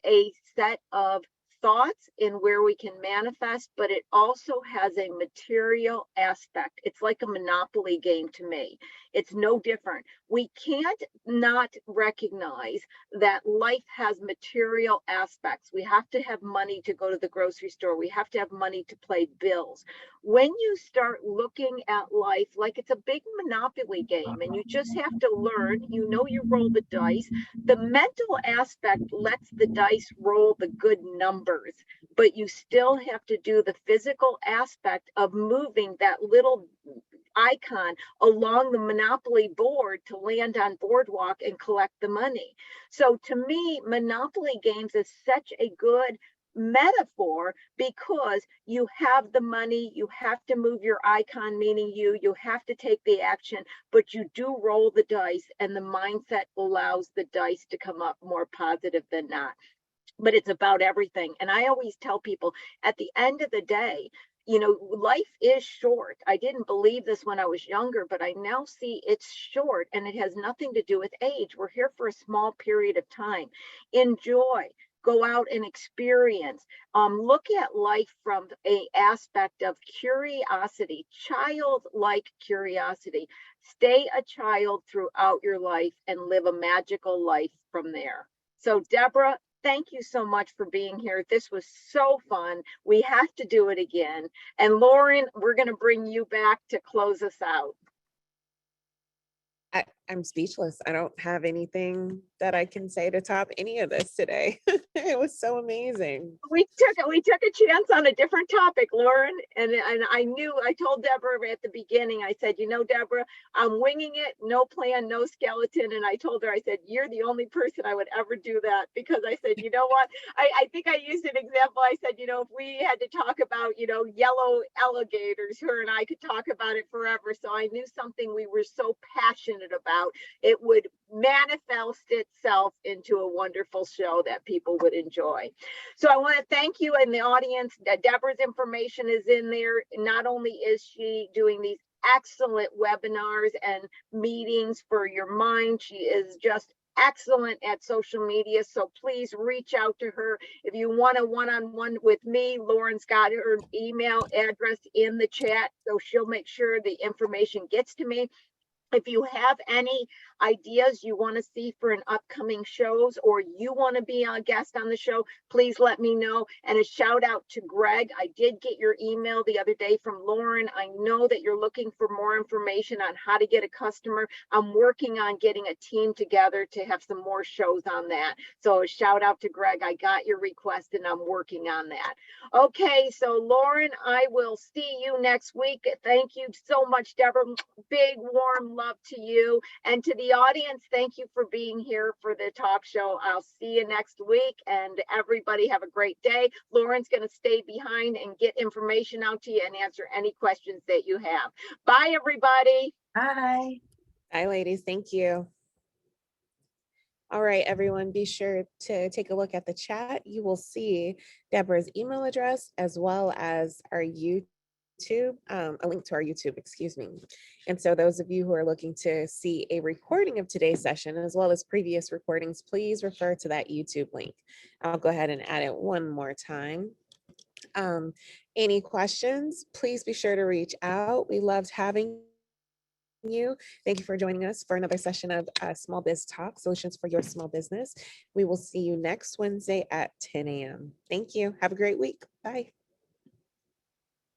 a set of thoughts in where we can manifest, but it also has a material aspect. It's like a Monopoly game to me. It's no different. We can't not recognize that life has material aspects. We have to have money to go to the grocery store. We have to have money to pay bills. when you start looking at life like it's a big Monopoly game and you just have to learn, you roll the dice, the mental aspect lets the dice roll the good numbers, but you still have to do the physical aspect of moving that little icon along the Monopoly board to land on boardwalk and collect the money. So to me, Monopoly games is such a good metaphor because you have the money, you have to move your icon, meaning you have to take the action, but you do roll the dice, and the mindset allows the dice to come up more positive than not. But it's about everything. And I always tell people at the end of the day, life is short. I didn't believe this when I was younger, but I now see it's short, and it has nothing to do with age. We're here for a small period of time. Enjoy. Go out and experience. Look at life from a aspect of curiosity, childlike curiosity. Stay a child throughout your life and live a magical life from there. So, Deborah, thank you so much for being here. This was so fun. We have to do it again. And Lauren, we're going to bring you back to close us out. I'm speechless. I don't have anything that I can say to top any of this today. It was so amazing. We took a chance on a different topic, Lauren, and I told Deborah at the beginning, I said, Deborah, I'm winging it, no plan, no skeleton. And I told her, I said, you're the only person I would ever do that, because I said, you know what? I think I used an example. I said, if we had to talk about, yellow alligators, her and I could talk about it forever. So I knew something we were so passionate about, it would manifest itself into a wonderful show that people would enjoy. So I want to thank you in the audience. Deborah's information is in there. Not only is she doing these excellent webinars and meetings for your mind, she is just excellent at social media. So please reach out to her. If you want a one-on-one with me, Lauren's got her email address in the chat, so she'll make sure the information gets to me. If you have any ideas you want to see for an upcoming shows, or you want to be a guest on the show, please let me know. And a shout out to Greg. I did get your email the other day from Lauren. I know that you're looking for more information on how to get a customer. I'm working on getting a team together to have some more shows on that. So a shout out to Greg. I got your request and I'm working on that. Okay, so Lauren, I will see you next week. Thank you so much, Deborah. Big warm love to you, and to the audience, thank you for being here for the talk show. I'll see you next week, and everybody have a great day. Lauren's going to stay behind and get information out to you and answer any questions that you have. Bye, everybody. Bye. Bye, ladies. Thank you. All right, everyone, be sure to take a look at the chat. You will see Deborah's email address as well as our YouTube, a link to our YouTube, excuse me. And so those of you who are looking to see a recording of today's session, as well as previous recordings, please refer to that YouTube link. I'll go ahead and add it one more time. Any questions, please be sure to reach out. We loved having you. Thank you for joining us for another session of Small Biz Talk, Solutions for Your Small Business. We will see you next Wednesday at 10 a.m. Thank you. Have a great week. Bye.